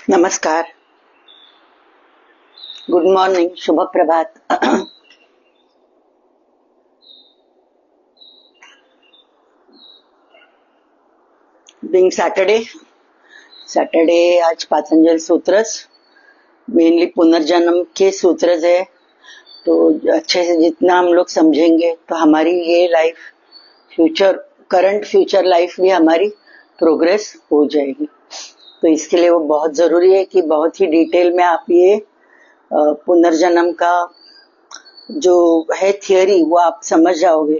नमस्कार, good morning, शुभ प्रभात। Being Saturday आज Patanjala sutras mainly पुनर्जन्म के सूत्रज है। तो अच्छे से जितना हम लोग समझेंगे तो हमारी ये life future current future life भी हमारी प्रोग्रेस हो जाएगी। तो इसके लिए वो बहुत जरूरी है कि बहुत ही डिटेल में आप ये पुनर्जन्म का जो है थियोरी वो आप समझ जाओगे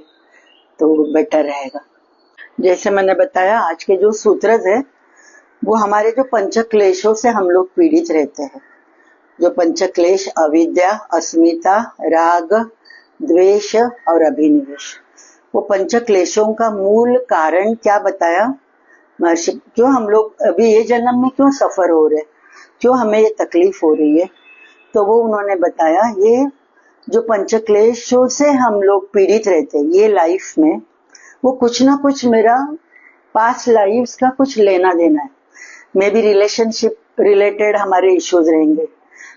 तो बेटर रहेगा। जैसे मैंने बताया, आज के जो सूत्रज है वो हमारे जो पंच क्लेशों से हम लोग पीड़ित रहते हैं। जो पंच क्लेश अविद्या, अस्मिता, राग, द्वेष और अभिनिवेश, वो पंच क्लेशों का मूल कारण क्या बताया महर्षि। क्यों हम लोग अभी ये जन्म में क्यों सफर हो रहे, क्यों हमें ये तकलीफ हो रही है, तो वो उन्होंने बताया ये जो पंच क्लेशों से हम लोग पीड़ित रहते हैं ये लाइफ में, वो कुछ ना कुछ मेरा पास्ट लाइफ्स का कुछ लेना देना है। मे बी रिलेशनशिप रिलेटेड हमारे इश्यूज रहेंगे,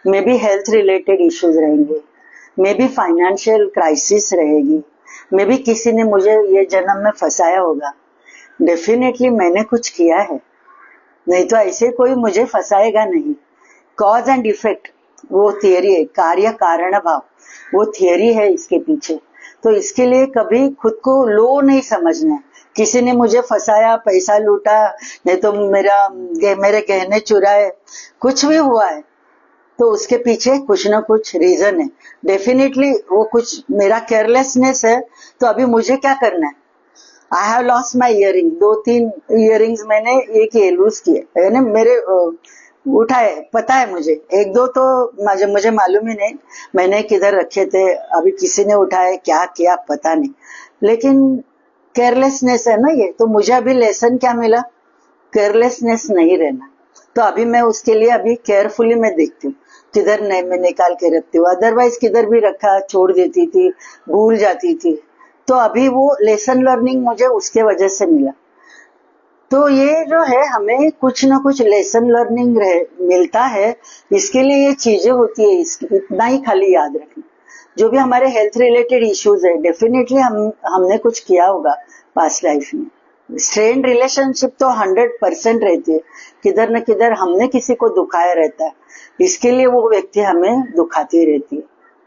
may be health related issues रहेंगे, मे बी फाइनेंशियल क्राइसिस रहेगी, मे बी किसी ने मुझे ये जन्म में फंसाया होगा। डेफिनेटली मैंने कुछ किया है, नहीं तो ऐसे कोई मुझे फंसाएगा नहीं। कॉज एंड इफेक्ट वो थियरी है, कार्य कारण भाव वो थियरी है इसके पीछे। तो इसके लिए कभी खुद को लो नहीं समझना है। किसी ने मुझे फंसाया, पैसा लूटा, नहीं तो मेरे गहने चुराए, कुछ भी हुआ है तो उसके पीछे कुछ ना कुछ रीजन है। डेफिनेटली वो कुछ मेरा केयरलेसनेस है। तो अभी मुझे क्या करना है, I have lost my earring, 2-3 earrings मैंने एक ही लूज किए, यानी मेरे उठाए, पता है मुझे, 1-2 तो मुझे मालूम ही नहीं मैंने किधर रखे थे, अभी किसी ने उठाए, क्या किया पता नहीं, लेकिन केयरलेसनेस है ना ये। तो मुझे अभी लेसन क्या मिला, केयरलेसनेस नहीं रहना। तो अभी मैं उसके लिए अभी केयरफुली मैं देखती हूँ किधर नहीं मैं निकाल के रखती हूँ, अदरवाइज किधर भी रखा छोड़ देती थी, भूल जाती थी। तो अभी वो लेसन लर्निंग मुझे उसके वजह से मिला। तो ये जो है हमें कुछ ना कुछ लेसन लर्निंग मिलता है, इसके लिए ये चीजें होती है, इतना ही खाली याद रखना। जो भी हमारे हेल्थ रिलेटेड इश्यूज है, डेफिनेटली हमने कुछ किया होगा पास्ट लाइफ में। स्ट्रेन रिलेशनशिप तो 100% रहती है, किधर न किधर हमने किसी को दुखाया रहता है, इसके लिए वो व्यक्ति हमें दुखाती रहती है,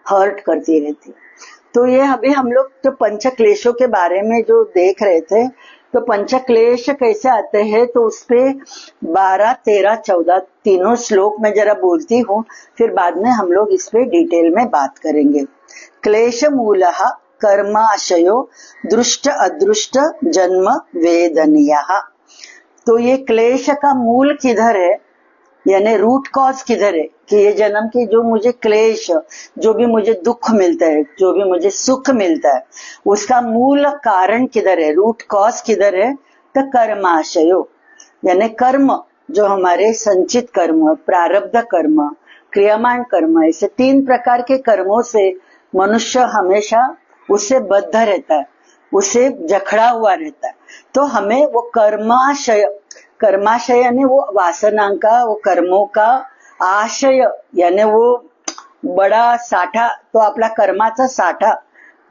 हर्ट करती रहती है। तो ये अभी हम लोग जो पंच क्लेशों के बारे में जो देख रहे थे, तो पंच क्लेश कैसे आते हैं, तो उसपे 12, 13, 14 तीनों श्लोक में जरा बोलती हूँ, फिर बाद में हम लोग इस पे डिटेल में बात करेंगे। क्लेश मूलः कर्माशयो दृष्ट अदृष्ट जन्म वेदनीयः। तो ये क्लेश का मूल किधर है, यानी रूट कॉज किधर है, कि ये जन्म की जो मुझे क्लेश, जो भी मुझे दुख मिलता है, जो भी मुझे सुख मिलता है, उसका मूल कारण किधर है, रूट कॉज किधर है, तो कर्माशयो यानी कर्म, जो हमारे संचित कर्म, प्रारब्ध कर्म, क्रियामान कर्म, ऐसे 3 प्रकार के कर्मों से मनुष्य हमेशा उससे बद्ध रहता है, उससे जकड़ा हुआ रहता है। तो हमें वो कर्माशय यानी वो वासना का, वो कर्मों का आशय यानी वो बड़ा साठा, तो आपला कर्माचा साठा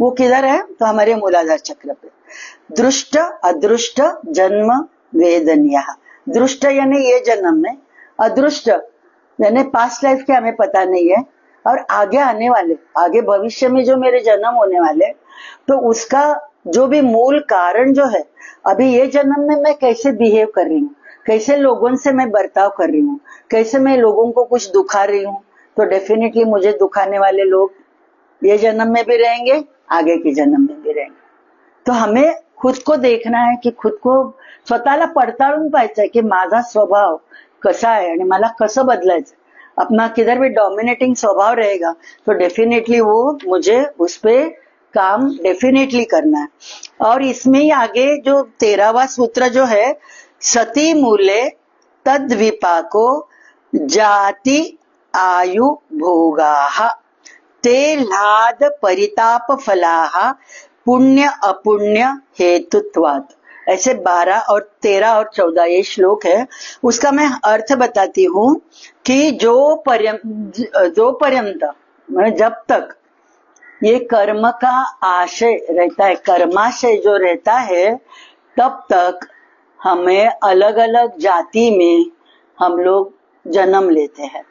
वो किधर है, तो हमारे मूलाधार चक्र पे। दृष्ट अदृष्ट जन्म वेदनीय। दृष्ट यानी ये जन्म में, अदृष्ट यानी पास्ट लाइफ के हमें पता नहीं है, और आगे आने वाले, आगे भविष्य में जो मेरे जन्म होने वाले, तो उसका जो भी मूल कारण जो है, अभी ये जन्म में मैं कैसे बिहेव कर रही हूँ, कैसे लोगों से मैं बर्ताव कर रही हूँ, कैसे मैं लोगों को कुछ दुखा रही हूँ, तो डेफिनेटली मुझे दुखाने वाले लोग ये जन्म में भी रहेंगे, आगे के जन्म में भी रहेंगे। तो हमें खुद को देखना है की खुद को स्वतःला पडताळून पाहायचं की माझा स्वभाव कसा आहे आणि मला कसं बदलायचं। अपना किधर भी डोमिनेटिंग स्वभाव रहेगा तो डेफिनेटली वो मुझे उस पे काम डेफिनेटली करना है। और इसमें ही आगे जो 13वां सूत्र जो है, सती मूले तद विपाको जाति आयु भोगाः ते लाद परिताप फलाः पुण्य अपुण्य हेतुत्वात्। ऐसे 12 और 13 और 14 ये श्लोक है, उसका मैं अर्थ बताती हूँ कि जो पर्यंत मतलब जब तक ये कर्म का आशय रहता है, कर्माशय जो रहता है, तब तक हमें अलग अलग जाति में हम लोग जन्म लेते हैं,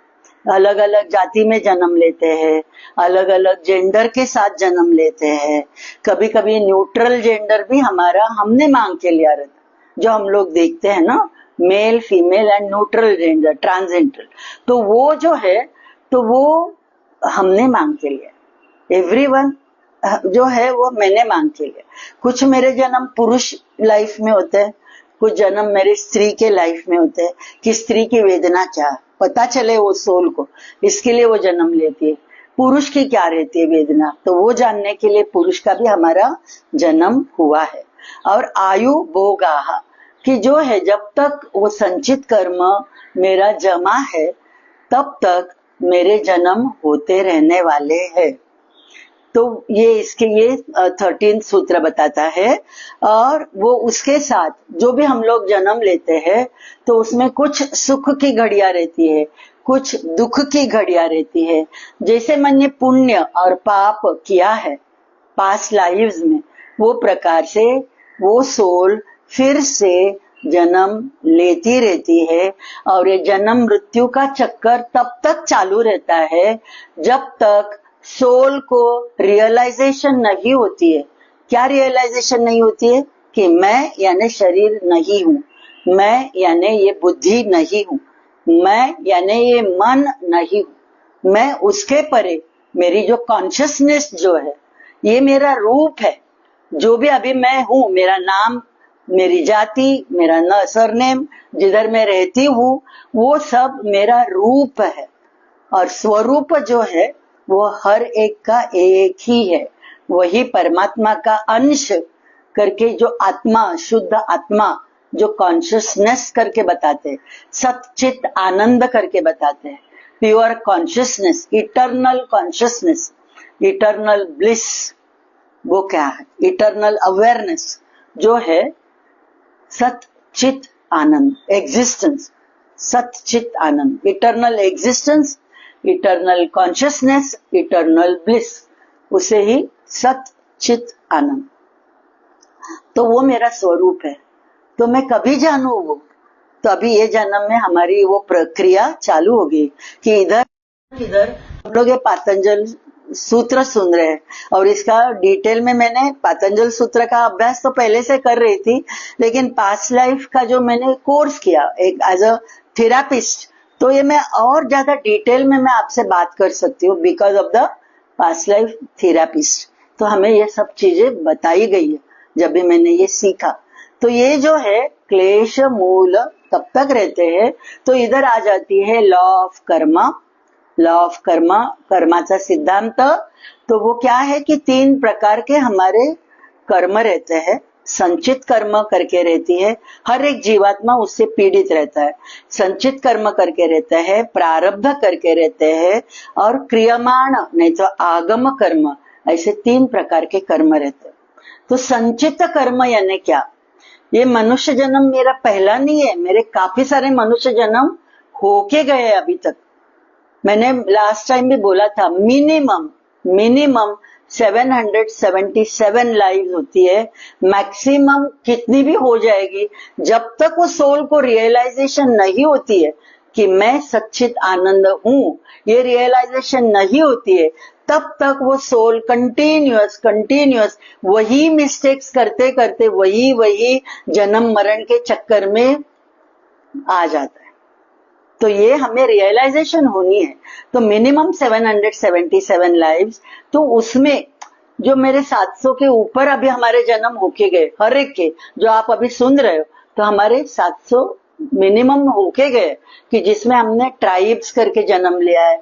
अलग अलग जाति में जन्म लेते हैं, अलग अलग जेंडर के साथ जन्म लेते हैं, कभी कभी न्यूट्रल जेंडर भी हमारा हमने मांग के लिया रहता, जो हम लोग देखते हैं ना, male female and neutral gender, transgender, तो वो जो है तो वो हमने मांग के लिया। एवरीवन जो है वो मैंने मांग के लिया। कुछ मेरे जन्म पुरुष लाइफ में होते हैं, कुछ जन्म मेरे स्त्री के लाइफ में होते हैं कि स्त्री की वेदना क्या पता चले वो सोल को, इसके लिए वो जन्म लेती है। पुरुष की क्या रहती है वेदना, तो वो जानने के लिए पुरुष का भी हमारा जन्म हुआ है। और आयु भोगाहा कि जो है जब तक वो संचित कर्म मेरा जमा है तब तक मेरे जन्म होते रहने वाले हैं। तो ये इसके ये 13 सूत्र बताता है। और वो उसके साथ जो भी हम लोग जन्म लेते हैं तो उसमें कुछ सुख की घड़ियां रहती है, कुछ दुख की घड़ियां रहती है। जैसे मैंने पुण्य और पाप किया है पास्ट लाइव्स में, वो प्रकार से वो सोल फिर से जन्म लेती रहती है। और ये जन्म मृत्यु का चक्कर तब तक चालू रहता है जब तक सोल को रियलाइजेशन नहीं होती है। क्या रियलाइजेशन नहीं होती है? कि मैं यानी शरीर नहीं हूँ, मैं यानी ये बुद्धि नहीं हूँ, मैं यानी ये मन नहीं हूँ, मैं उसके परे मेरी जो कॉन्शियसनेस जो है, ये मेरा रूप है। जो भी अभी मैं हूँ, मेरा नाम, मेरी जाति, मेरा सरनेम, जिधर मैं रहती हूँ, वो सब मेरा रूप है। और स्वरूप जो है वो हर एक का एक ही है, वही परमात्मा का अंश करके जो आत्मा, शुद्ध आत्मा, जो कॉन्शियसनेस करके बताते हैं, सच्चित आनंद करके बताते हैं, pure consciousness, eternal consciousness, eternal bliss, वो क्या है? इटर्नल अवेयरनेस जो है सच्चित आनंद, एग्जिस्टेंस, सच्चित आनंद, eternal existence, eternal consciousness, eternal bliss, उसे ही सच्चित आनंद। तो वो मेरा स्वरूप है। तो मैं कभी जानू वो, तो अभी ये जन्म में हमारी वो प्रक्रिया चालू होगी कि इधर हम लोग ये पातंजल सूत्र सुन रहे हैं। और इसका डिटेल में मैंने पातंजल सूत्र का अभ्यास तो पहले से कर रही थी, लेकिन पास्ट लाइफ का जो मैंने कोर्स किया एक एज अ थेरापिस्ट, तो ये मैं और ज्यादा डिटेल में मैं आपसे बात कर सकती हूँ because of the past life therapist. तो हमें ये सब चीजें बताई गई है जब भी मैंने ये सीखा। तो ये जो है क्लेश मूल तब तक रहते हैं। तो इधर आ जाती है law of karma, law of karma, कर्माचा सिद्धांत। तो वो क्या है कि 3 प्रकार के हमारे कर्म रहते हैं। संचित कर्म करके रहती है, हर एक जीवात्मा उससे पीड़ित रहता है। संचित कर्म करके रहता है, प्रारब्ध करके रहते हैं, और क्रियमाण नहीं तो आगम कर्म, ऐसे 3 प्रकार के कर्म रहते हैं। तो संचित कर्म यानी क्या? ये मनुष्य जन्म मेरा पहला नहीं है, मेरे काफी सारे मनुष्य जन्म होके गए अभी तक। मैंने लास्ट टाइम भी बोला था मिनिमम 777 लाइव्स होती है, मैक्सिमम कितनी भी हो जाएगी। जब तक वो सोल को रियलाइजेशन नहीं होती है कि मैं सच्चित आनंद हूँ, ये रियलाइजेशन नहीं होती है, तब तक वो सोल कंटिन्यूअस वही मिस्टेक्स करते करते वही जन्म मरण के चक्कर में आ जाता है। तो ये हमें रियलाइजेशन होनी है। तो मिनिमम 777 लाइव्स, तो उसमें जो मेरे 700 के ऊपर अभी हमारे जन्म होके गए, हर एक के जो आप अभी सुन रहे हो, तो हमारे 700 मिनिमम होके गए की जिसमें हमने ट्राइब्स करके जन्म लिया आहे,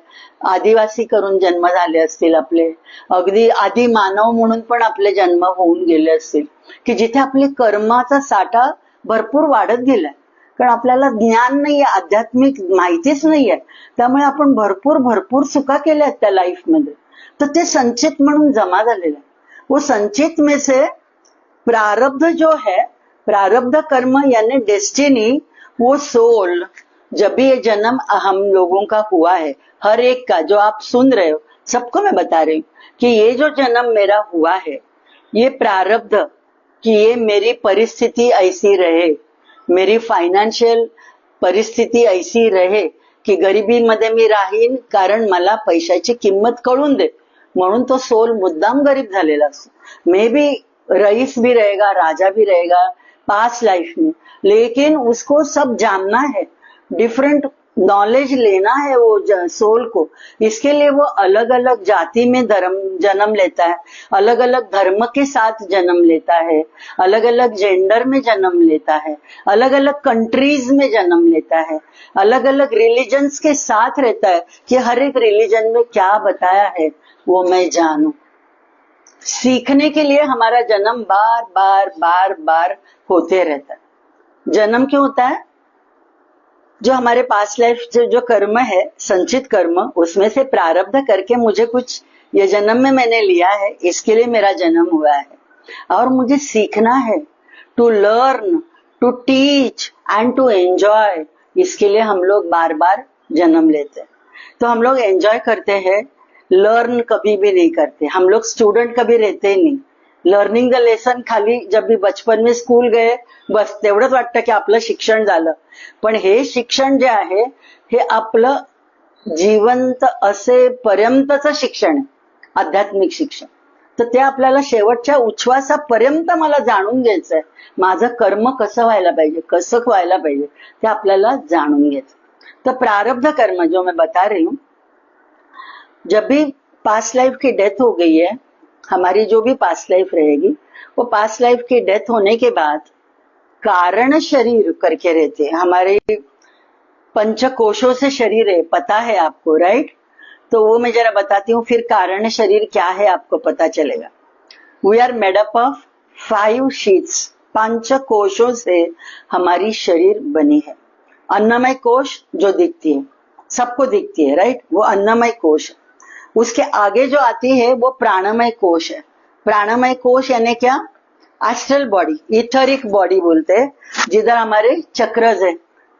आदिवासी करून जन्म झाले असतील आपले, अगदी आदि मानव म्हणून पण आपले जन्म होऊन गेले असतील की जिथे आपले कर्माचा साठा भरपूर वाढत गेलाय. कारण आपल्याला ज्ञान नाहीये, आध्यात्मिक माहितीच नाहीये, त्यामुळे आपण भरपूर चुका केल्या आहेत त्या लाईफ मध्ये. तर ते संचित म्हणून जमा झालेलं आहे. वो संचित में से प्रारब्ध जो है, प्रारब्ध कर्म यानी डेस्टिनी, वो सोल, जब भी ये जन्म हम लोगों का हुआ है, हर एक का, जो आप सुन रहे हो सबको मैं बता रही हूँ कि ये जो जन्म मेरा हुआ है, ये प्रारब्ध कि ये मेरी परिस्थिति ऐसी रहे, मेरी फायनान्शियल परिस्थिती ऐसी रहे की गरिबीमध्ये मी राहीन, कारण मला पैशाची किंमत कळून दे, म्हणून तो सोल मुद्दाम गरीब झालेला असतो. मे बी रईस भी रहेगा, राजा भी रहेगा पास्ट लाइफ में, लेकिन उसको सब जानना है, डिफरेंट नॉलेज लेना है वो सोल को. इसके लिए वो अलग अलग जाति में जन्म लेता है, अलग अलग धर्म के साथ जन्म लेता है, अलग अलग जेंडर में जन्म लेता है, अलग अलग कंट्रीज में जन्म लेता है, अलग अलग रिलीजन्स के साथ रहता है कि हर एक रिलीजन में क्या बताया है वो मैं जानूं. सीखने के लिए हमारा जन्म बार बार बार बार होते रहता है. जन्म क्यों होता है? जो हमारे पास्ट लाइफ से जो कर्म है, संचित कर्म, उसमें से प्रारब्ध करके मुझे कुछ ये जन्म में मैंने लिया है, इसके लिए मेरा जन्म हुआ है. और मुझे सीखना है, to learn, to teach and to enjoy. इसके लिए हम लोग बार बार जन्म लेते हैं. तो हम लोग एंजॉय करते हैं, लर्न कभी भी नहीं करते. हम लोग स्टूडेंट कभी रहते ही नहीं. लर्निंग द लेसन खाली जब भी बचपन में स्कूल गए बस तेवढंच वाटतं की आपलं शिक्षण झालं. पण हे शिक्षण जे आहे हे आपलं जिवंत असेपर्यंतचं शिक्षण आहे, आध्यात्मिक शिक्षण. तर ते आपल्याला शेवटच्या उच्छ्वासापर्यंत मला जाणून घ्यायचंय. माझं कर्म कसं व्हायला पाहिजे, कसं व्हायला पाहिजे ते आपल्याला जाणून घ्यायचं. तर प्रारब्ध कर्म जो मैं बता रही हूं, जब भी पास्ट लाइफ की डेथ हो गई है, हमारी जो भी पास्ट लाइफ रहेगी, वो पास्ट लाइफ की डेथ होने के बाद कारण शरीर करके रहते हैं. हमारे पंचकोशों से शरीर है, पता है आपको, राइट? तो वो मैं जरा बताती हूँ, फिर कारण शरीर क्या है आपको पता चलेगा. We are made up of 5 sheaths. 5 कोशों से हमारी शरीर बनी है. अन्नमय कोश जो दिखती है, सबको दिखती है, राइट? वो अन्नमय कोश. उसके आगे जो आती है वो प्राणमय कोश है. प्राणमय कोश यानी क्या? एस्ट्रल बॉडी, इथरिक बॉडी बोलते हैं, जिधर हमारे चक्रज है.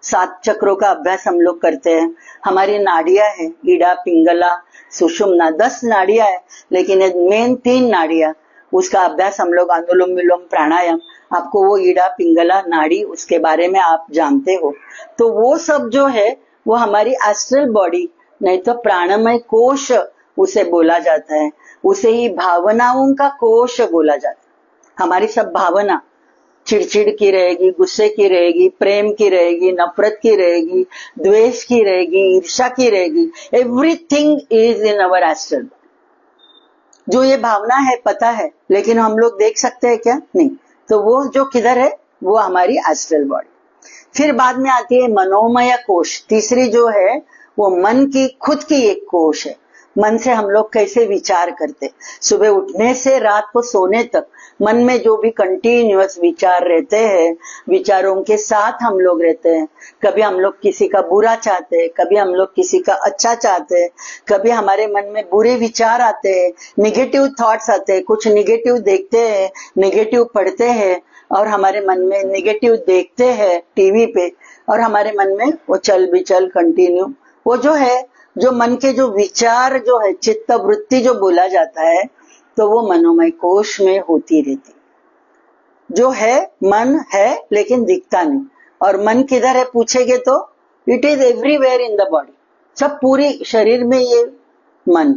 7 चक्रों का अभ्यास हम लोग करते हैं. हमारी नाड़ियां है, ईड़ा, पिंगला, सुषुम्ना, 10 नाड़ियां है, लेकिन मेन 3 नाड़ियां, उसका अभ्यास हम लोग अनुलोम विलोम प्राणायाम, आपको वो ईड़ा, पिंगला, नाड़ी, उसके बारे में आप जानते हो. तो वो सब जो है वो हमारी एस्ट्रल बॉडी, नहीं तो प्राणमय कोश उसे बोला जाता है. उसे ही भावनाओं का कोश बोला जाता है. हमारी सब भावना चिड़चिड़ की रहेगी, गुस्से की रहेगी, प्रेम की रहेगी, नफरत की रहेगी, द्वेष की रहेगी, ईर्ष्या की रहेगी. Everything is in our astral. जो ये भावना है पता है, लेकिन हम लोग देख सकते हैं क्या? नहीं. तो वो जो किधर है वो हमारी एस्ट्रल बॉडी. फिर बाद में आती है मनोमय कोश. तीसरी जो है वो मन की खुद की एक कोश है. मन से हम लोग कैसे विचार करते, सुबह उठने से रात को सोने तक मन में जो भी कंटिन्यूअस विचार रहते हैं, विचारों के साथ हम लोग रहते हैं. कभी हम लोग किसी का बुरा चाहते हैं, कभी हम लोग किसी का अच्छा चाहते हैं, कभी हमारे मन में बुरे विचार आते हैं, निगेटिव थॉट्स आते हैं, कुछ निगेटिव देखते हैं, निगेटिव पढ़ते हैं और हमारे मन में निगेटिव देखते हैं टीवी पे, और हमारे मन में वो चल बिचल कंटिन्यू, वो जो है, जो मन के जो विचार जो है, चित्त वृत्ति जो बोला जाता है, तो वो मनोमय कोश में होती रहती. जो है मन है लेकिन दिखता नहीं. और मन किधर है पूछेंगे तो it is everywhere in the body. सब पूरी शरीर में ये मन.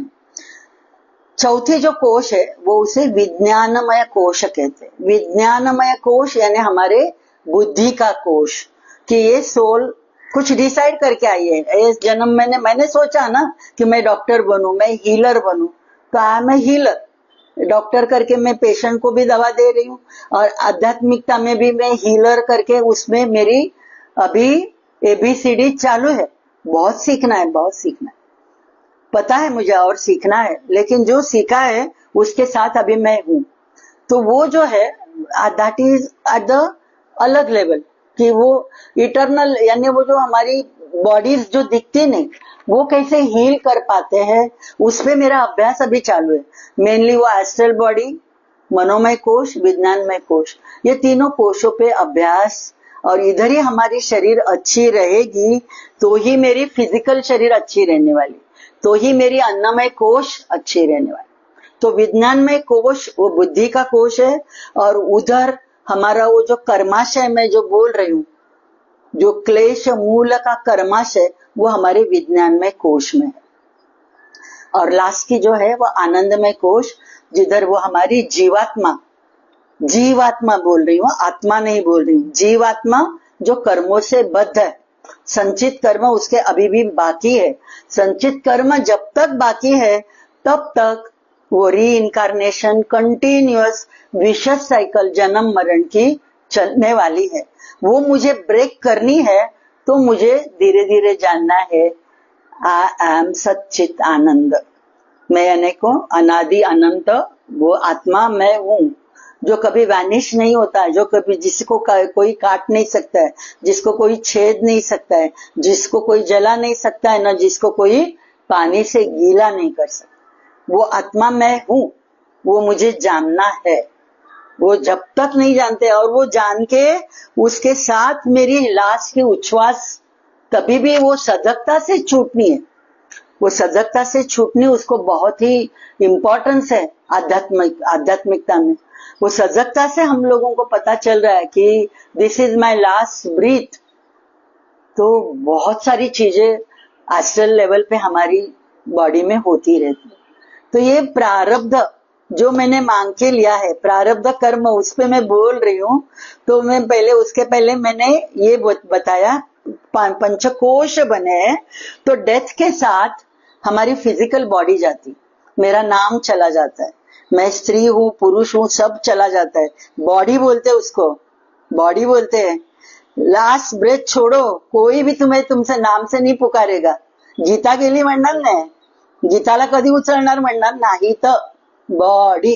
चौथी जो कोश है वो उसे विज्ञानमय कोश कहते हैं. विज्ञानमय कोश यानी हमारे बुद्धि का कोश, कि ये सोल कुछ डिसाइड करके आई है. इस जन्म मैंने सोचा ना कि मैं डॉक्टर बनूं, मैं हीलर बनूं, तो I am a healer. Doctor करके मैं पेशेंट को भी दवा दे रही हूँ, और आध्यात्मिकता में भी मैं हीलर करके उसमें मेरी अभी ABCD चालू है. बहुत सीखना है, बहुत सीखना है. पता है मुझे और सीखना है, लेकिन जो सीखा है उसके साथ अभी मैं हूं. तो वो जो है दैट इज एट द अलग लेवल, कि वो इटरनल, यानी वो जो हमारी बॉडीज जो दिखती नहीं, वो कैसे हील कर पाते हैं, उस पे मेरा अभ्यास अभी चालू है. मेनली वो एस्ट्रल बॉडी, मनोमय कोश, विज्ञानमय कोश, ये तीनों कोशों पे अभ्यास, और इधर ही हमारी शरीर अच्छी रहेगी तो ही मेरी फिजिकल शरीर अच्छी रहने वाली, तो ही मेरी अन्नमय कोश अच्छी रहने वाली। तो विज्ञानमय कोश वो बुद्धि का कोश है, और उधर हमारा वो जो कर्माशय मैं जो बोल रही हूँ, जो क्लेश मूल का कर्माशय, वो हमारे विज्ञानमय कोश में है। और लास्ट की जो है वो आनंदमय कोश, जिधर वो हमारी जीवात्मा, जीवात्मा बोल रही हूँ, आत्मा नहीं बोल रही हूँ, जीवात्मा जो कर्मों से बद्ध है, संचित कर्म उसके अभी भी बाकी है। संचित कर्म जब तक बाकी है तब तक वो री इनकारनेशन कंटिन्यूअस विशेष साइकिल जन्म मरण की चलने वाली है। वो मुझे ब्रेक करनी है, तो मुझे धीरे धीरे जानना है आई एम सच्चित आनंद, मैं अनेकों अनादि अनंत वो आत्मा मैं हूँ, जो कभी वैनिश नहीं होता है, जो कभी जिसको कोई काट नहीं सकता है, जिसको कोई छेद नहीं सकता है, जिसको कोई जला नहीं सकता है, न जिसको कोई पानी से गीला नहीं कर सकता, वो आत्मा मैं हूँ, वो मुझे जानना है। वो जब तक नहीं जानते, और वो जान के उसके साथ मेरी लास्ट की उच्छ्वास कभी भी वो सजगता से छूटनी है, वो सजगता से छूटनी उसको बहुत ही इम्पोर्टेंस है आध्यात्मिकता में। वो सजगता से हम लोगों को पता चल रहा है कि this is my last breath. तो बहुत सारी चीजें एस्ट्रल लेवल पे हमारी बॉडी में होती रहती है। तो ये प्रारब्ध जो मैंने मांग के लिया है, प्रारब्ध कर्म, उस पे मैं बोल रही हूँ। तो मैं पहले उसके पहले मैंने ये बताया पंचकोश बने हैं, तो डेथ के साथ हमारी फिजिकल बॉडी जाती, मेरा नाम चला जाता है, मैं स्त्री हूँ पुरुष हूँ सब चला जाता है, बॉडी बोलते हैं उसको, बॉडी बोलते हैं। लास्ट ब्रेथ छोड़ो, कोई भी तुम्हें तुमसे नाम से नहीं पुकारेगा। गीता गेली म्हणणार नाही, गीताला कधी उचलणार म्हणणार नाही, तर बॉडी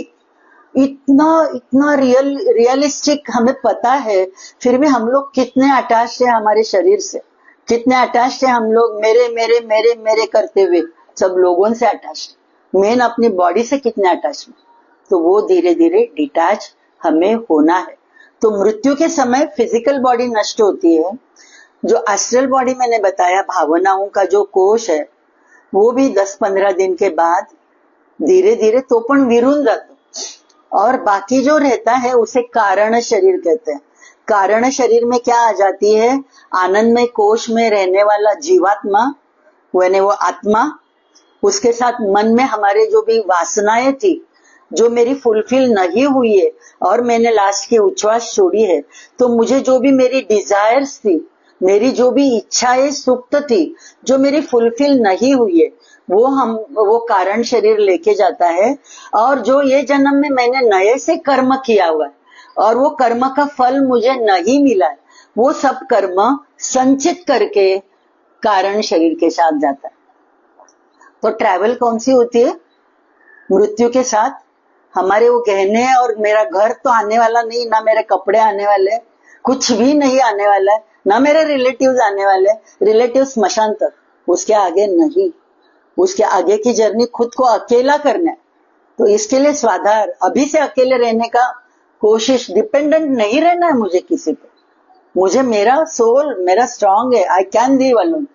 इतना इतना रियलिस्टिक हमें पता है, फिर भी हम लोग कितने अटैच है हमारे शरीर से, कितने अटैच है हम लोग, मेरे मेरे मेरे मेरे करते हुए सब लोगों से अटैच, मेन अपनी बॉडी से कितने अटैच में। तो वो धीरे धीरे डिटैच हमें होना है। तो मृत्यु के समय फिजिकल बॉडी नष्ट होती है, जो एस्ट्रल बॉडी मैंने बताया भावनाओं का जो कोश है, वो भी 10-15 दिन के बाद धीरे धीरे तो पण विरून जातो, और बाकी जो रहता है उसे कारण शरीर कहते हैं। कारण शरीर में क्या आ जाती है, आनंदमय कोश में रहने वाला जीवात्मा, यानी वो आत्मा, उसके साथ मन में हमारे जो भी वासनाएं थी, जो मेरी फुलफिल नहीं हुई है, और मैंने लास्ट की उच्छ्वास छोड़ी है, तो मुझे जो भी मेरी डिजायर्स थी, मेरी जो भी इच्छाएं सुप्त थी, जो मेरी फुलफिल नहीं हुई है, वो कारण शरीर लेके जाता है। और जो ये जन्म में मैंने नए से कर्म किया हुआ है, और वो कर्म का फल मुझे नहीं मिला है, वो सब कर्म संचित करके कारण शरीर के साथ जाता है। तो ट्रैवल कौन सी होती है, मृत्यु के साथ। हमारे वो गहने और मेरा घर तो आने वाला नहीं, ना मेरे कपड़े आने वाले, कुछ भी नहीं आने वाला है, ना मेरे रिलेटिव्स आने वाले, रिलेटिव स्मशान तक, उसके आगे नहीं, उसके आगे की जर्नी खुद को अकेला करना है। तो इसके लिए स्वाधार, अभी से अकेले रहने का कोशिश, डिपेंडेंट नहीं रहना है मुझे किसी पे, मुझे मेरा सोल मेरा स्ट्रांग है, I can be alone,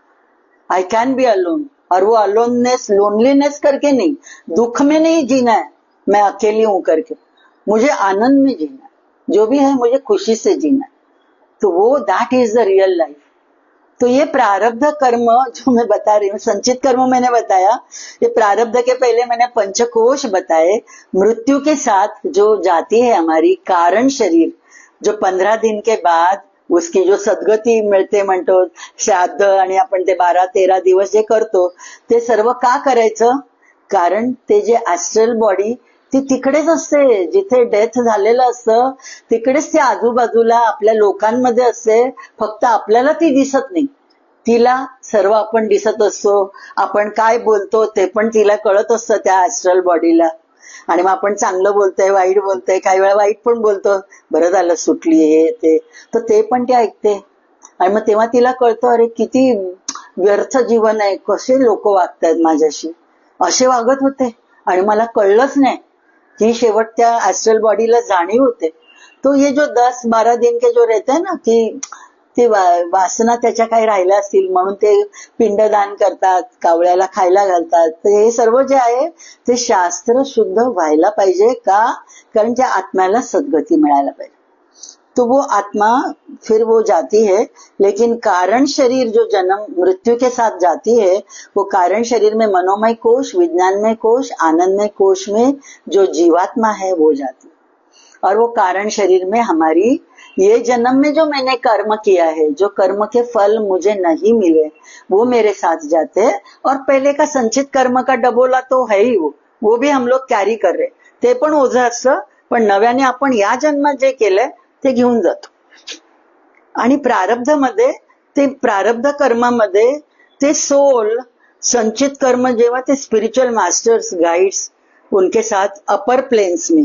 I can be alone. और वो अलोननेस लोनलीनेस करके नहीं, दुख में नहीं जीना है मैं अकेली हूं करके, मुझे आनंद में जीना है, जो भी है मुझे खुशी से जीना है। तो वो that is the real life. तो ये प्रारब्ध कर्म जो मैं बता रही हूँ, संचित कर्म मैंने बताया, ये प्रारब्ध के पहले मैंने पंचकोश बताए। मृत्यु के साथ जो जाती है हमारी कारण शरीर, जो 15 दिन के बाद उसकी जो सद्गती मिळते म्हणतो, श्राद्ध आणि आपण ते 12-13 दिवस जे करतो, ते सर्व का करायचं, कारण ते जे ऍस्ट्रल बॉडी ती तिकडेच असते, जिथे डेथ झालेलं असतं तिकडेच ती आजूबाजूला आपल्या लोकांमध्ये असते, फक्त आपल्याला ती दिसत नाही, तिला सर्व आपण दिसत असतो, आपण काय बोलतो ते पण तिला कळत असतं त्या ऍस्ट्रल बॉडीला। आणि मग आपण चांगलं बोलतोय वाईट बोलतोय, काही वेळा वाईट पण बोलतो, बरं झालं सुटली हे ते, तर ते पण ती ऐकते। आणि मग तेव्हा तिला कळतं, अरे किती व्यर्थ जीवन आहे, कसे लोक वागतायत माझ्याशी, असे वागत होते आणि मला कळलंच नाही, ती शेवट त्या ऍस्ट्रल बॉडीला जाणीव होते. तो ये जो 10-12 दिन के जो रहते हैं ना की ते वासना त्याच्या काही राहिल्या असतील म्हणून ते पिंडदान करतात, कावळ्याला खायला घालतात. तर हे सर्व जे आहे ते शास्त्र शुद्ध व्हायला पाहिजे का? कारण त्या आत्म्याला सद्गती मिळायला पाहिजे. तो वो आत्मा फिर वो जाती है, लेकिन कारण शरीर जो जन्म मृत्यु के साथ जाती है, वो कारण शरीर में मनोमय कोश, विज्ञानमय कोश, आनंदमय कोश में जो जीवात्मा है वो जाती है. और वो कारण शरीर में हमारी ये जन्म में जो मैंने कर्म किया है, जो कर्म के फल मुझे नहीं मिले वो मेरे साथ जाते हैं. और पहले का संचित कर्म का डबोला तो है ही, वो भी हम लोग कॅरी कर रहे. ते पण ओझं असतं, पण नव्याने आपण या जन्मात जे केलंय ते घेऊन जातो. आणि प्रारब्धमध्ये ते प्रारब्ध कर्मामध्ये ते सोल संचित कर्म जेव्हा ते स्पिरिच्युअल मास्टर्स गाइड्स उनके साथ अपर प्लेन्स में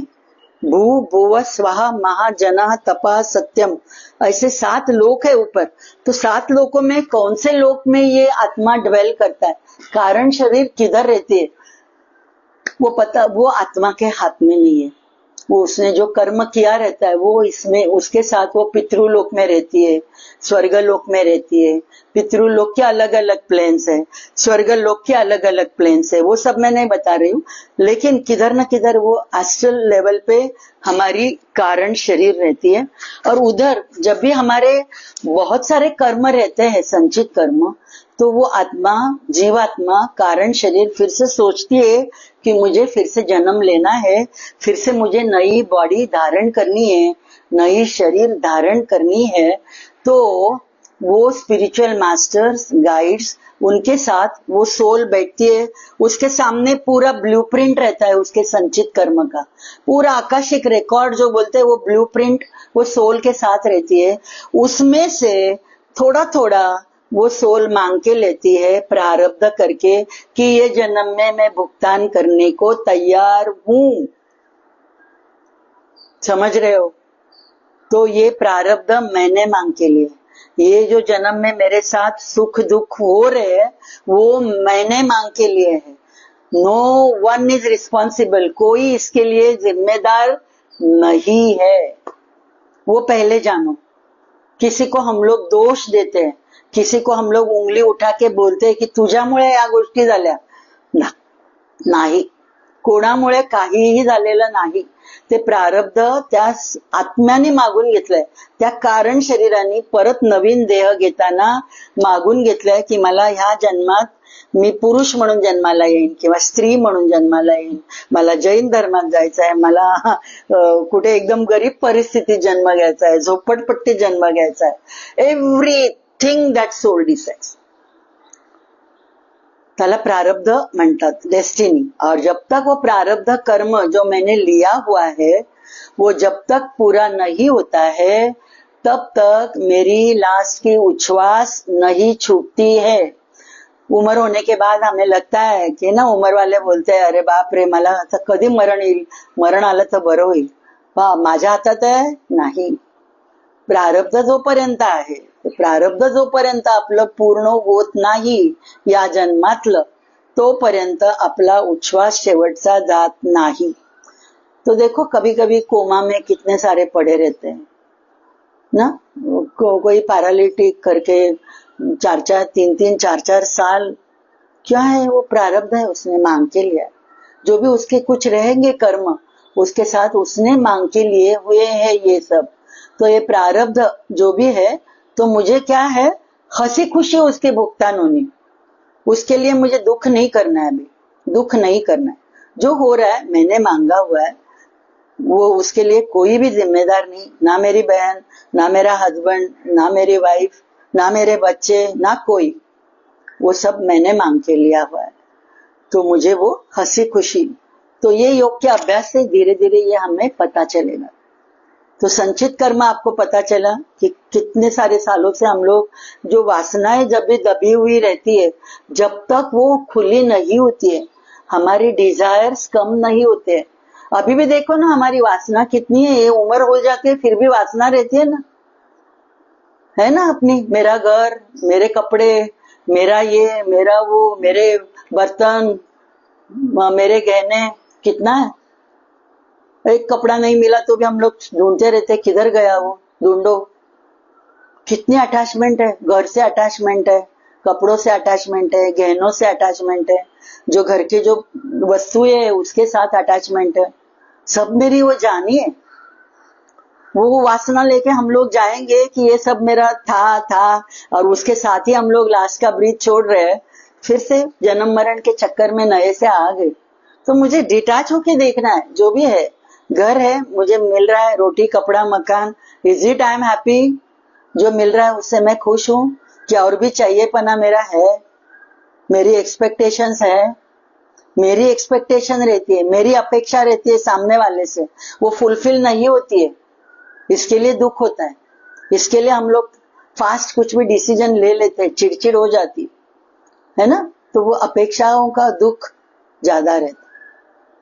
भू भुव स्वाहा महाजना तपा सत्यम ऐसे 7 लोक है ऊपर. तो 7 लोकों में कौन से लोक में ये आत्मा ड्वेल करता है, कारण शरीर किधर रहती है वो पता, वो आत्मा के हाथ में नहीं है. वो उसने जो कर्म किया रहता है वो इसमें उसके साथ वो पितृलोक में रहती है, स्वर्गलोक में रहती है. पितृलोक के अलग अलग प्लेन्स है, स्वर्गलोक के अलग अलग प्लेन्स है, वो सब मैं नहीं बता रही हूँ. लेकिन किधर न किधर वो एस्ट्रल लेवल पे हमारी कारण शरीर रहती है. और उधर जब भी हमारे बहुत सारे कर्म रहते हैं संचित कर्म, तो वो आत्मा जीवात्मा कारण शरीर फिर से सोचती है कि मुझे फिर से जन्म लेना है, फिर से मुझे नई बॉडी धारण करनी है, नई शरीर धारण करनी है. तो वो स्पिरिचुअल मास्टर्स गाइड्स उनके साथ वो सोल बैठती है. उसके सामने पूरा ब्लूप्रिंट रहता है उसके संचित कर्म का, पूरा आकाशिक रिकॉर्ड जो बोलते हैं वो ब्लूप्रिंट वो सोल के साथ रहती है. उसमें से थोड़ा थोड़ा वो सोल मांग के लेती है प्रारब्ध करके कि ये जन्म में मैं भुगतान करने को तैयार हूं. समझ रहे हो? तो ये प्रारब्ध मैंने मांग के लिए, ये जो जन्म में मेरे साथ सुख दुख हो रहे हैं वो मैंने मांग के लिए है. नो वन इज रिस्पॉन्सिबल, कोई इसके लिए जिम्मेदार नहीं है. वो पहले जानो. किसी को हम लोग दोष देते हैं, किसी को हम लोग उंगली उठा के बोलते हैं की तुझ्यामुळे या गोष्टी झाल्या नाही, कोणामुळे काहीही झालेलं नाही. ते प्रारब्ध त्या आत्म्याने मागून घेतलंय, त्या कारण शरीराने परत नवीन देह घेताना मागून घेतलंय की मला ह्या जन्मात मी पुरुष म्हणून जन्माला येईन किंवा स्त्री म्हणून जन्माला येईन, मला जैन धर्मात जायचं आहे, मला कुठे एकदम गरीब परिस्थितीत जन्म घ्यायचा आहे, झोपडपट्टीत जन्म घ्यायचा आहे. एव्हरीथिंग दॅट सोल डिसाइड्स, त्याला प्रारब्ध म्हणतात, डेस्टिनी. और जब तक वो प्रारब्ध कर्म जो मैंने लिया हुआ है वो जब तक पूरा नहीं होता है तब तक मेरी लास्ट की उच्छ्वास नहीं छूटती है. उम्र होने के बाद हमें लगता है कि ना, उम्र वाले बोलते हैं अरे बाप रे मला आता कधी मरण येईल, मरण आलं तर बरं होईल. माझ्या हातात आहे नाही. प्रारब्ध जोपर्यंत आहे, प्रारब्ध जोपर्यंत आपलं पूर्ण होत नाही या जन्मातलं, तोपर्यंत आपला उच्छ्वास शेवटचा जात नाही. तो देखो कभी कभी कोमा में कितने सारे पड़े रहते हैं ना, कोई पैरालिटिक करके 4-4 3-3 4-4 साल. क्या है वो प्रारब्ध है, उसने मांग के लिया. जो भी उसके कुछ रहेंगे कर्म उसके साथ उसने मांग के लिए हुए हैं ये सब. तो ये प्रारब्ध जो भी है तो मुझे क्या है, हंसी खुशी उसके भुगतान होनी, उसके लिए मुझे दुख नहीं करना है. अभी दुख नहीं करना है. जो हो रहा है मैंने मांगा हुआ है, वो उसके लिए कोई भी जिम्मेदार नहीं, ना मेरी बहन, ना मेरा हस्बैंड, ना मेरी वाइफ, ना मेरे बच्चे, ना कोई. वो सब मैंने मांग के लिया हुआ है. तो मुझे वो हंसी खुशी. तो ये योग के अभ्यास से धीरे धीरे ये हमें पता चलेगा. तो संचित कर्म आपको पता चला कि कितने सारे सालों से हम लोग जो वासनाएं जब भी दबी हुई रहती है, जब तक वो खुली नहीं होती है, हमारी डिजायर्स कम नहीं होते. अभी भी देखो ना हमारी वासना कितनी है, ये उम्र हो जाती है फिर भी वासना रहती है ना, है ना अपनी. मेरा घर, मेरे कपड़े, मेरा ये, मेरा वो, मेरे बर्तन, मेरे गहने, कितना है. एक कपड़ा नहीं मिला तो भी हम लोग ढूंढते रहते, किधर गया वो, ढूंढो। कितनी अटैचमेंट है, घर से अटैचमेंट है, कपड़ों से अटैचमेंट है, गहनों से अटैचमेंट है, जो घर की जो वस्तुएं है उसके साथ अटैचमेंट है। सब मेरी वो जानी है। वो वासना लेके हम लोग जाएंगे कि ये सब मेरा था, और उसके साथ ही हम लोग लास्ट का ब्रीथ छोड़ रहे हैं, फिर से जन्म मरण के चक्कर में नए से आ गए। तो मुझे डिटैच होके देखना है, जो भी है, घर है, मुझे मिल रहा है, रोटी कपड़ा मकान, is it I am happy, जो मिल रहा है उससे मैं खुश हूँ, क्या और भी चाहिए पना मेरा है, मेरी एक्सपेक्टेशंस है, मेरी एक्सपेक्टेशन रहती है, मेरी अपेक्षा रहती है सामने वाले से, वो फुलफिल नहीं होती है, इसके लिए दुख होता है। इसके लिए हम लोग फास्ट कुछ भी डिसीजन ले लेते हैं, चिड़चिड़ हो जाती है ना। तो वो अपेक्षाओं का दुख ज्यादा रहता है।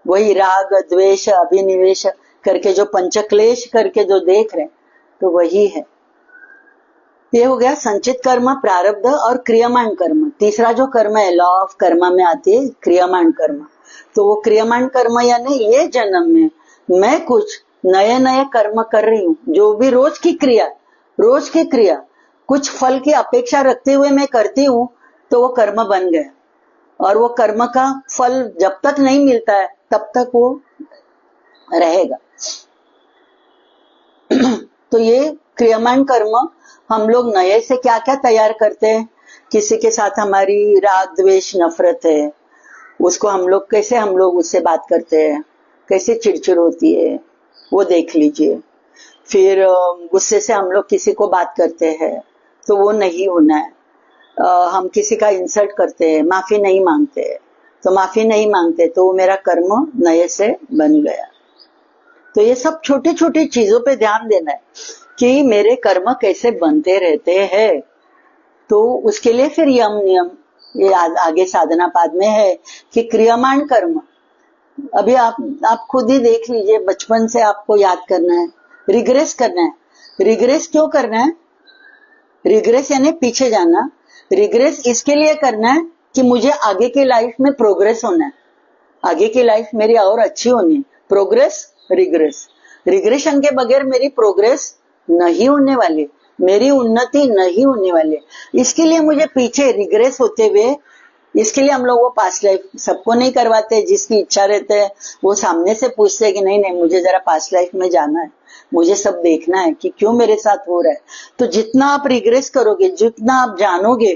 वही राग द्वेष अभिनिवेश करके जो पंचक्लेश करके जो देख रहे हैं, तो वही है। ये हो गया संचित कर्म, प्रारब्ध और क्रियमाण कर्म। तीसरा जो कर्म है, लॉ ऑफ कर्म में आती है क्रियमाण कर्म। तो वो क्रियमाण कर्म यानी ये जन्म में मैं कुछ नए नए कर्म कर रही हूँ, जो भी रोज की क्रिया कुछ फल की अपेक्षा रखते हुए मैं करती हूँ, तो वो कर्म बन गया। और वो कर्म का फल जब तक नहीं मिलता है तब तक वो रहेगा। तो ये क्रियमाण कर्म हम लोग नए से क्या क्या तैयार करते हैं। किसी के साथ हमारी राग द्वेष नफरत है, उसको हम लोग उससे बात करते हैं, कैसे चिड़चिड़ होती है वो देख लीजिए। फिर गुस्से से हम लोग किसी को बात करते हैं, तो वो नहीं होना है। हम किसी का इंसल्ट करते हैं, माफी नहीं मांगते, तो माफी नहीं मांगते, तो वो मेरा कर्म नए से बन गया। तो ये सब छोटी छोटी चीजों पे ध्यान देना है कि मेरे कर्म कैसे बनते रहते हैं। तो उसके लिए फिर यम नियम, ये आगे साधना पाद में है कि क्रियमाण कर्म। अभी आप खुद ही देख लीजिए, बचपन से आपको याद करना है, रिग्रेस करना है। रिग्रेस क्यों करना है? रिग्रेस यानी पीछे जाना। रिग्रेस इसके लिए करना है कि मुझे आगे की लाइफ में प्रोग्रेस होना है, आगे की लाइफ मेरी और अच्छी होनी है। प्रोग्रेस, रिग्रेस, रिग्रेशन के बगैर मेरी प्रोग्रेस नहीं होने वाली, मेरी उन्नति नहीं होने वाली। इसके लिए मुझे पीछे रिग्रेस होते हुए, इसके लिए हम लोग वो पास्ट लाइफ सबको नहीं करवाते। जिसकी इच्छा रहते है वो सामने से पूछते हैं कि नहीं नहीं मुझे जरा पास्ट लाइफ में जाना है, मुझे सब देखना है कि क्यों मेरे साथ हो रहा है। तो जितना आप रिग्रेस करोगे, जितना आप जानोगे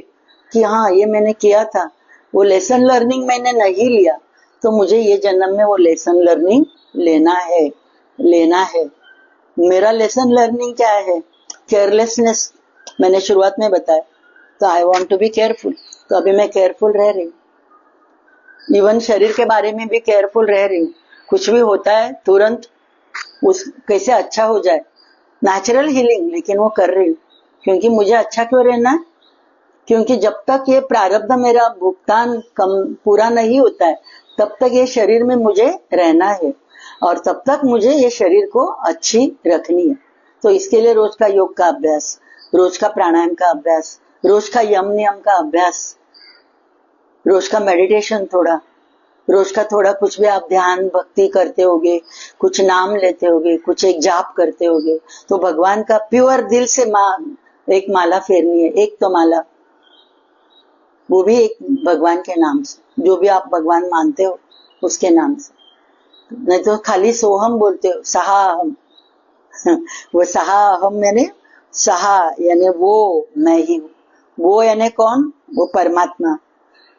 कि हाँ ये मैंने किया था, वो लेसन लर्निंग मैंने नहीं लिया, तो मुझे ये जन्म में वो लेसन लर्निंग लेना है। मेरा लेसन लर्निंग क्या है? केयरलेसनेस। मैंने शुरुआत में बताया, तो I want to be careful, तो अभी मैं केयरफुल रह रही हूँ। इवन शरीर के बारे में भी केयरफुल रह रही हूँ। कुछ भी होता है तुरंत उस कैसे अच्छा हो जाए, नेचुरल हीलिंग, लेकिन वो कर रही हूँ। क्योंकि मुझे अच्छा क्यों रहना है? क्योंकि जब तक ये प्रारब्ध मेरा भुगतान पूरा नहीं होता है, तब तक ये शरीर में मुझे रहना है, और तब तक मुझे ये शरीर को अच्छी रखनी है। तो इसके लिए रोज का योग का अभ्यास, रोज का प्राणायाम का अभ्यास, रोज का यम नियम का अभ्यास, रोज का मेडिटेशन, रोज का थोड़ा कुछ भी आप ध्यान भक्ति करते होगे, कुछ नाम लेते होगे, कुछ एक जाप करते होगे, तो भगवान का प्योर दिल से एक माला फेरनी है। एक तो माला, वो भी एक भगवान के नाम से, जो भी आप भगवान मानते हो उसके नाम से। नहीं तो खाली सोहम बोलते हो, सहा अहम वो सहा अहम मैंने सहा यानी वो मैं ही हूँ। वो यानी कौन? वो परमात्मा,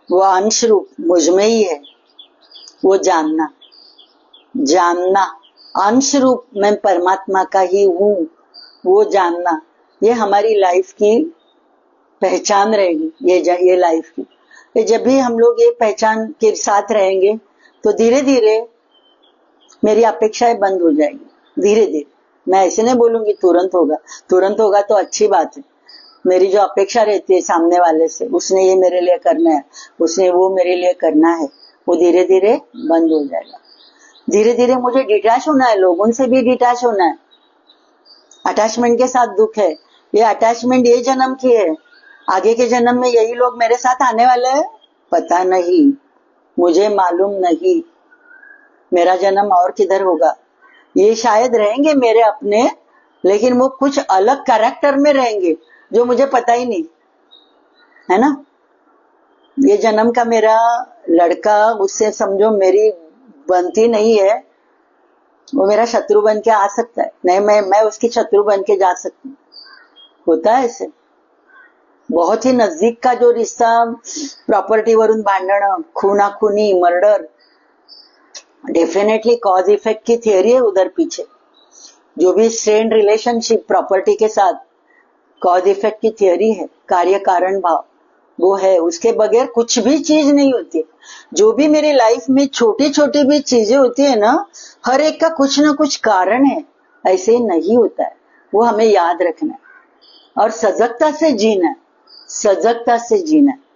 वो अंश रूप मुझ में ही है। वो जानना अंश रूप मैं परमात्मा का ही हूँ, वो जानना, ये हमारी लाइफ की पहचान रहेगी। ये लाइफ की, जब भी हम लोग ये पहचान के साथ रहेंगे, तो धीरे धीरे मेरी अपेक्षाएं बंद हो जाएगी। धीरे धीरे, मैं ऐसे नहीं बोलूंगी तुरंत होगा तो अच्छी बात है। मेरी जो अपेक्षा रहती है सामने वाले से, उसने ये मेरे लिए करना है, उसने वो मेरे लिए करना है, वो धीरे धीरे बंद हो जाएगा। धीरे धीरे मुझे डिटैच होना है, लोगों से भी डिटैच होना है। अटैचमेंट के साथ दुख है। ये अटैचमेंट ये जन्म की है, आगे के जन्म में यही लोग मेरे साथ आने वाले हैं, पता नहीं, मुझे मालूम नहीं। मेरा जन्म और किधर होगा, ये शायद रहेंगे मेरे अपने, लेकिन वो कुछ अलग कैरेक्टर में रहेंगे जो मुझे पता ही नहीं, है ना। ये जन्म का मेरा लड़का, उससे समझो मेरी बनती नहीं है, वो मेरा शत्रु बन के आ सकता है, नहीं मैं उसकी शत्रु बन के जा सकती हूँ, होता है ऐसे। बहुत ही नजदीक का जो रिश्ता, प्रॉपर्टी वरून भांडण, खुनाखुनी, मर्डर, डेफिनेटली कॉज इफेक्ट की थियरी है उधर पीछे। जो भी स्ट्रेन रिलेशनशिप प्रॉपर्टी के साथ, कॉज इफेक्ट की थियरी है, कार्य कारण भाव वो है, उसके बगैर कुछ भी चीज नहीं होती। जो भी मेरी लाइफ में छोटी छोटी भी चीजें होती है ना, हर एक का कुछ ना कुछ कारण है, ऐसे नहीं होता है, वो हमें याद रखना है और सजगता से जीना है, सजगता से जीना है।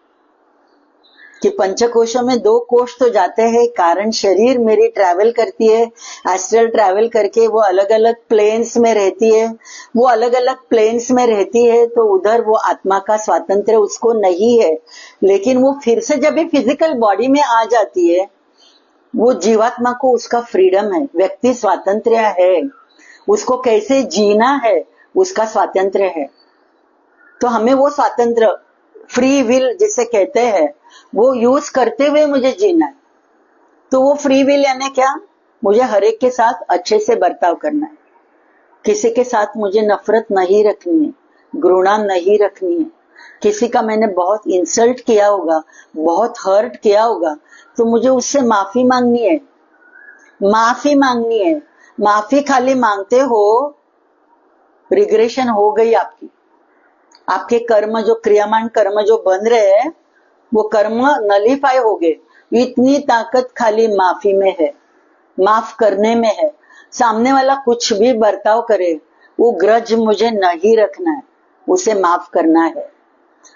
कि पंचकोशों में 2 कोश तो जाते हैं, कारण शरीर मेरी ट्रैवल करती है, एस्ट्रल ट्रैवल करके वो अलग अलग प्लेन्स में रहती है, वो अलग अलग प्लेन्स में रहती है, तो उधर वो आत्मा का स्वातंत्र उसको नहीं है। लेकिन वो फिर से जब भी फिजिकल बॉडी में आ जाती है, वो जीवात्मा को उसका फ्रीडम है, व्यक्ति स्वातंत्र है, उसको कैसे जीना है उसका स्वातंत्र है। तो हमें वो स्वातंत्र, फ्री विल जिसे कहते हैं, वो यूज करते हुए मुझे जीना है। तो वो फ्री विल यानी क्या, मुझे हर एक के साथ अच्छे से बर्ताव करना है, किसी के साथ मुझे नफरत नहीं रखनी है, घृणा नहीं रखनी है। किसी का मैंने बहुत इंसल्ट किया होगा, बहुत हर्ट किया होगा, तो मुझे उससे माफी मांगनी है, माफी मांगनी है। माफी खाली मांगते हो, रिग्रेशन हो गई आपकी, आपके कर्म जो क्रियामान कर्म जो बन रहे हैं, वो कर्म नलीफाई हो गए। इतनी ताकत खाली माफी में है, माफ करने में है। सामने वाला कुछ भी बर्ताव करे, वो ग्रज मुझे नहीं रखना है, उसे माफ करना है।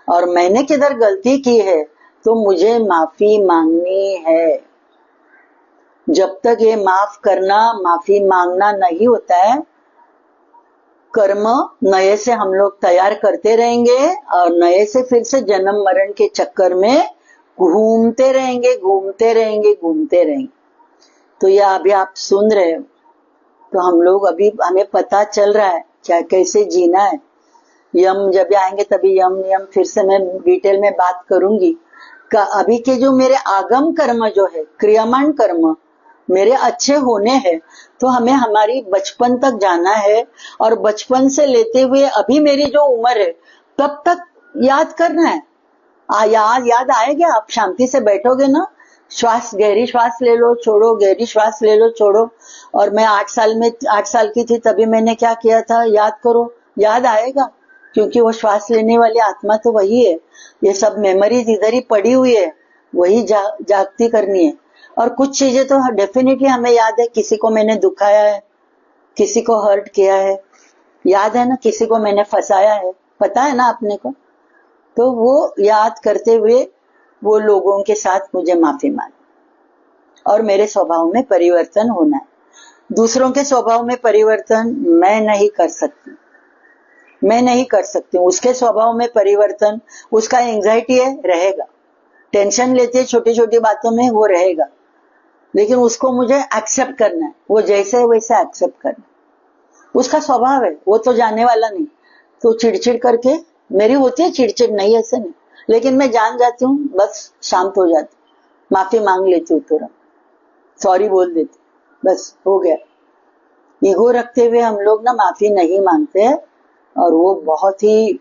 और मैंने किधर गलती की है तो मुझे माफी मांगनी है। जब तक ये माफ करना, माफी मांगना नहीं होता है, कर्म नए से हम लोग तैयार करते रहेंगे और नए से फिर से जन्म मरण के चक्कर में घूमते रहेंगे, घूमते रहेंगे, घूमते रहेंगे। तो ये अभी आप सुन रहे हो, तो हम लोग अभी हमें पता चल रहा है क्या कैसे जीना है। यम जब आएंगे तभी यम नियम फिर से मैं डिटेल में बात करूंगी। अभी के जो मेरे आगम कर्म जो है, क्रियामान कर्म मेरे अच्छे होने हैं, तो हमें हमारी बचपन तक जाना है और बचपन से लेते हुए अभी मेरी जो उम्र है तब तक याद करना है। याद आएगा, आप शांति से बैठोगे ना, श्वास, गहरी श्वास ले लो छोड़ो, गहरी श्वास ले लो छोड़ो। और मैं 8 साल की थी तभी मैंने क्या किया था, याद करो, याद आएगा, क्योंकि वो श्वास लेने वाली आत्मा तो वही है। ये सब मेमोरीज इधर ही पड़ी हुई है, वही जागती करनी है। और कुछ चीजें तो डेफिनेटली हमें याद है, किसी को मैंने दुखाया है, किसी को हर्ट किया है, याद है ना, किसी को मैंने फंसाया है, पता है ना अपने को। तो वो याद करते हुए वो लोगों के साथ मुझे माफी मांगी और मेरे स्वभाव में परिवर्तन होना है। दूसरों के स्वभाव में परिवर्तन मैं नहीं कर सकती, मैं नहीं कर सकती हूँ। उसके स्वभाव में परिवर्तन, उसका एंजाइटी है, रहेगा, टेंशन लेती है छोटी छोटी बातों में, वो रहेगा, लेकिन उसको मुझे एक्सेप्ट करना है, वो जैसे है वैसे एक्सेप्ट करना है। उसका स्वभाव है, वो तो जाने वाला नहीं। तो चिड़चिड़ करके, मेरी होती है चिड़चिड़, नहीं ऐसे नहीं, लेकिन मैं जान जाती हूँ, बस शांत हो जाती, माफी मांग लेती हूँ, तुरंत सॉरी बोल देती, बस हो गया। ईगो रखते हुए हम लोग ना माफी नहीं मांगते हैं और वो बहुत ही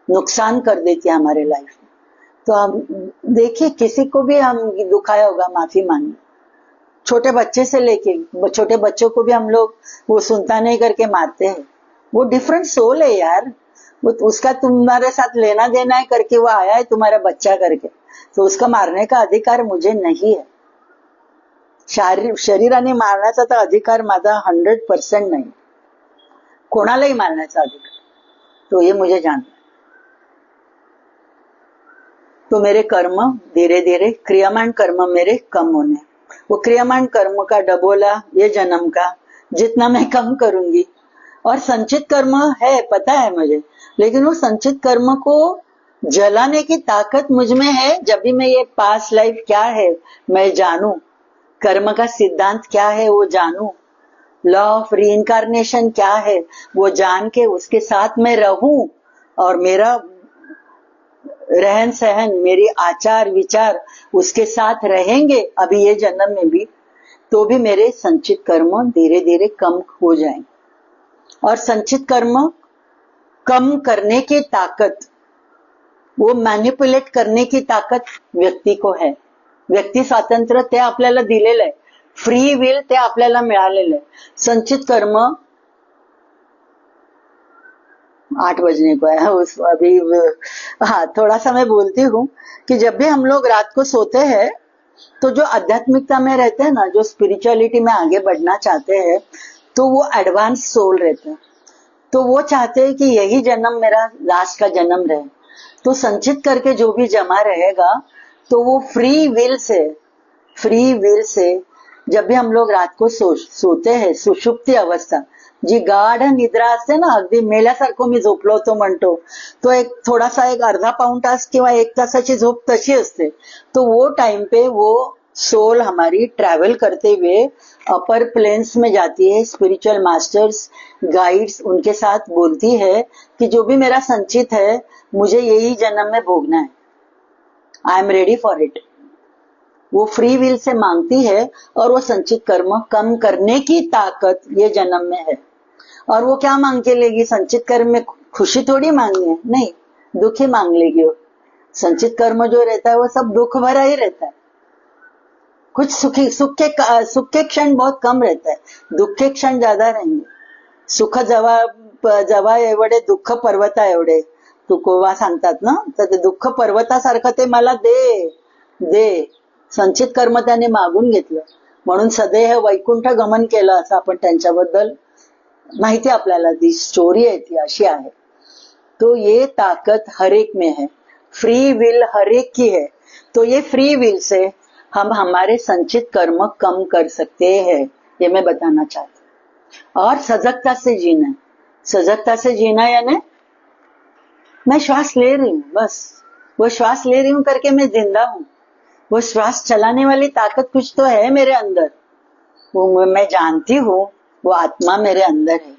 नुकसान कर देती है हमारे लाइफ में। तो हम देखिए, किसी को भी हम दुखाया होगा, माफी मांगे। छोटे बच्चे से लेके छोटे बच्चों को भी हम लोग वो सुनता नहीं करके मारते हैं। वो डिफरेंट सोल है यार, वो उसका तुम्हारे साथ लेना देना है करके वो आया है तुम्हारा बच्चा करके, तो उसका मारने का अधिकार मुझे नहीं है। शरीराने मारण्याचा तर अधिकार माझा 100% नाही, कोणालाही मारण्याचा अधिकार, तो ये मुझे जानना। तो मेरे कर्म धीरे धीरे, क्रियामान कर्म मेरे कम होने, वो क्रियामान कर्म का डबोला ये जन्म का जितना मैं कम करूंगी। और संचित कर्म है, पता है मुझे, लेकिन वो संचित कर्म को जलाने की ताकत मुझ में है। जब भी मैं ये पास्ट लाइफ क्या है मैं जानू, कर्म का सिद्धांत क्या है वो जानू, लॉ ऑफ रीइंकार्नेशन क्या है वो जान के उसके साथ मैं रहूं, और मेरा रहन सहन, मेरी आचार विचार उसके साथ रहेंगे अभी ये जन्म में भी, तो भी मेरे संचित कर्म धीरे धीरे कम हो जाएं। और संचित कर्म कम करने की ताकत, वो मॅन्युप्युलेट करने की ताकद व्यक्ती को है. व्यक्ती स्वातंत्र्य ते आपल्याला दिलेलं आहे, फ्री विल ते आपल्याला मिळालेलं आहे. संचित कर्म 8 बजने को है उस अभी. हाँ, थोड़ा सा मैं बोलती हूँ कि जब भी हम लोग रात को सोते हैं तो जो आध्यात्मिकता में रहते हैं ना, जो स्पिरिचुअलिटी में आगे बढ़ना चाहते हैं, तो वो एडवांस सोल रहते हैं, तो वो चाहते हैं कि यही जन्म मेरा लास्ट का जन्म रहे. तो संचित करके जो भी जमा रहेगा तो वो फ्री विल से जब भी हम लोग रात को सोते हैं, सुषुप्ती अवस्था जी गाढ निद्रा असते ना, अगदी मेल्यासारखं मी झोपलो होतो म्हणतो, तो एक थोडासा एक अर्धा पाऊण तास किंवा 1 तासाची झोप तशी असते. तो वो टाइम पे वो सोल हमारी ट्रैवल करते हुए अपर प्लेन्स में जाती है. स्पिरिचुअल मास्टर्स, गाइड्स उनके साथ बोलती है कि जो भी मेरा संचित है मुझे यही जन्म में भोगना है, I am ready for it. वो फ्री विल से मांगती है और वो संचित कर्म कम करने की ताकत ये जन्म में है. और वो क्या मांग के लेगी? संचित कर्म में खुशी थोड़ी मांगनी है, नहीं, दुख ही मांग लेगी वो. संचित कर्म जो रहता है वो सब दुख भरा ही रहता है. कुछ सुख के क्षण बहुत कम रहता है, दुख के क्षण ज्यादा रहेंगे. सुख जवा एवढे दुःख पर्वता एवढे तुकोबा सांगतात ना, तर ते दुःख पर्वतासारखं ते मला दे. संचित कर्म त्याने मागून घेतलं म्हणून सदैव वैकुंठ गमन केलं असं आपण त्यांच्याबद्दल माहिती, आपल्याला ती स्टोरी आहे ती अशी आहे. तो ये ताकत हर एक में है, फ्री विल हर एक की है. तो ये फ्री विल से हम हमारे संचित कर्म कम कर सकते हैं, ये मैं बताना चाहती हूँ. और सजगता से जीना है. सजगता से जीना यानी मैं श्वास ले रही हूँ, बस वो श्वास ले रही हूँ करके मैं जिंदा हूँ. वो श्वास चलाने वाली ताकत कुछ तो है मेरे अंदर, वो मैं जानती हूँ. वो आत्मा मेरे अंदर है,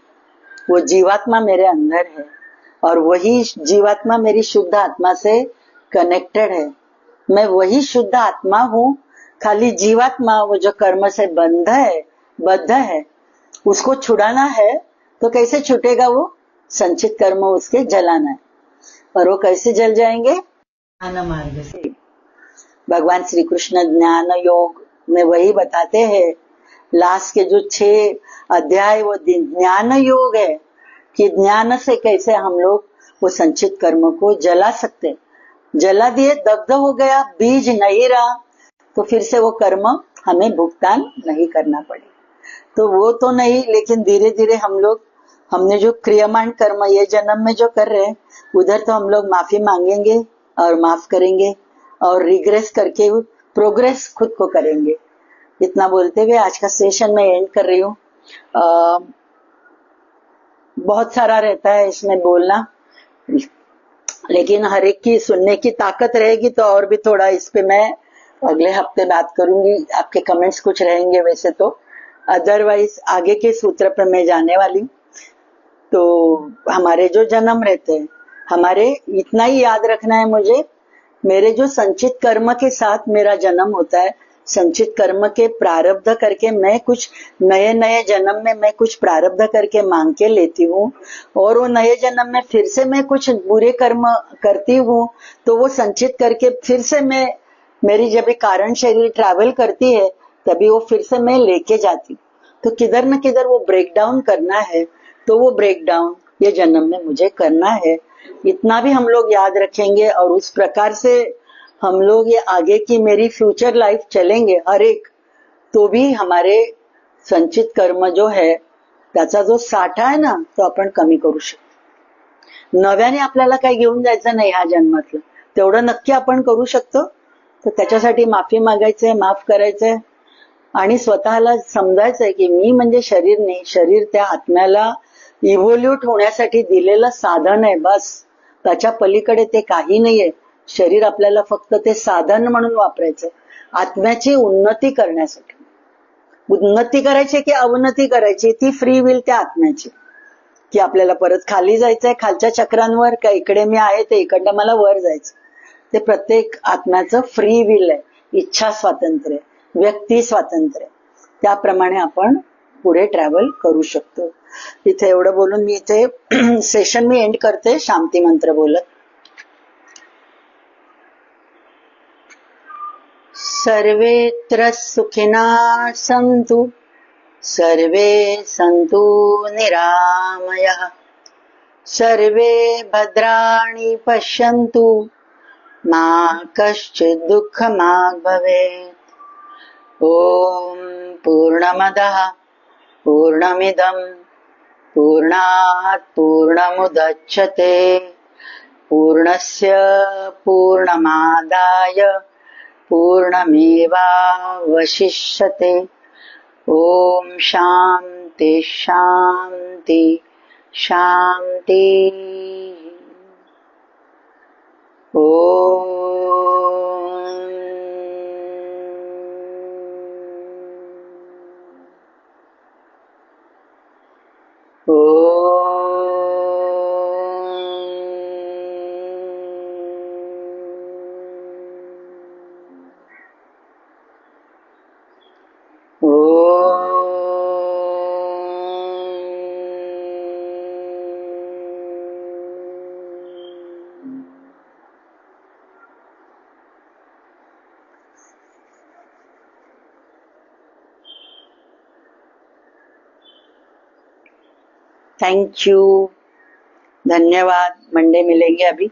वो जीवात्मा मेरे अंदर है, और वही जीवात्मा मेरी शुद्ध आत्मा से कनेक्टेड है. मैं वही शुद्ध आत्मा हूँ, खाली जीवात्मा वो जो कर्म से बद्ध है, उसको छुड़ाना है. तो कैसे छूटेगा? वो संचित कर्म उसके जलाना है. और वो कैसे जल जाएंगे? ज्ञान मार्ग से. भगवान श्री कृष्ण ज्ञान योग में वही बताते हैं, लास्ट के जो 6 अध्याय वो ज्ञान योग है कि ज्ञान से कैसे हम लोग वो संचित कर्म को जला सकते. जला दिए, दग्ध हो गया, बीज नहीं रहा, तो फिर से वो कर्म हमें भुगतान नहीं करना पड़े. तो वो तो नहीं, लेकिन धीरे धीरे हमने जो क्रियमान कर्म ये जन्म में जो कर रहे हैं, उधर तो हम लोग माफी मांगेंगे और माफ करेंगे और रिग्रेस करके प्रोग्रेस खुद को करेंगे. इतना बोलते हुए आज का सेशन मैं एंड कर रही हूँ. बहुत सारा रहता है इसमें बोलना, लेकिन हर एक की सुनने की ताकत रहेगी तो और भी थोड़ा इस पे मैं अगले हफ्ते बात करूंगी. आपके कमेंट्स कुछ रहेंगे वैसे तो, अदरवाइज आगे के सूत्र पे मैं जाने वाली हूँ. तो हमारे जो जन्म रहते हैं, हमारे इतना ही याद रखना है मुझे, मेरे जो संचित कर्म के साथ मेरा जन्म होता है, संचित कर्म के प्रारब्ध करके मैं कुछ नए जन्म में मैं कुछ प्रारब्ध करके मांग के लेती हूँ, और वो नए जन्म में फिर से मैं कुछ बुरे कर्म करती हूँ, तो वो संचित करके फिर से मैं, मेरी जब कारण शरीर ट्रैवल करती है तभी वो फिर से मैं लेके जाती हूँ. तो किधर न किधर वो ब्रेक डाउन करना है, तो वो ब्रेक डाउन ये जन्म में मुझे करना है. इतना भी हम लोग याद रखेंगे और उस प्रकार से हम लोग ये आगे की मेरी फ्यूचर लाइफ चलेंगे हर एक, तो भी हमारे संचित कर्म जो है त्याचा जो साठा आहे ना, तो आपण कमी करू शकतो. नव्याने आपल्याला काही घेऊन जायचं नाही ह्या जन्मातलं, तेवढं नक्की आपण करू शकतो. तर त्याच्यासाठी माफी मागायचंय, माफ करायचंय आणि स्वतःला समजायचंय की मी म्हणजे शरीर नाही, शरीर त्या आत्म्याला इव्होल्यूट होण्यासाठी दिलेलं साधन आहे, बस. त्याच्या पलीकडे ते काही नाहीये. शरीर आपल्याला फक्त ते साधन म्हणून वापरायचंय आत्म्याची उन्नती करण्यासाठी. उन्नती करायची की अवनती करायची ती फ्री विल त्या आत्म्याची, की आपल्याला परत खाली जायचंय खालच्या चक्रांवर, का इकडे मी आहे ते इकडनं मला वर जायचं. ते प्रत्येक आत्म्याचं फ्री विल आहे, इच्छा स्वातंत्र्य, व्यक्ती स्वातंत्र्य. त्याप्रमाणे आपण पुढे ट्रॅव्हल करू शकतो. इथे एवढं बोलून मी इथे सेशन मी एंड करते शांती मंत्र बोलत. सर्वेत्र सुखिनः सन्तु, सर्वे सन्तु निरामयः, सर्वे भद्राणि पश्यन्तु, मा कश्चित् दुःखमाग् भवेत्. ॐ पूर्णमदः पूर्णमिदं पूर्णात् पूर्णमुदच्यते, पूर्णस्य पूर्णमादाय पूर्णमेवावशिष्यते. ॐ शान्ति शान्ति शान्ति. थैंक यू, धन्यवाद. मंडे मिलेंगे अभी.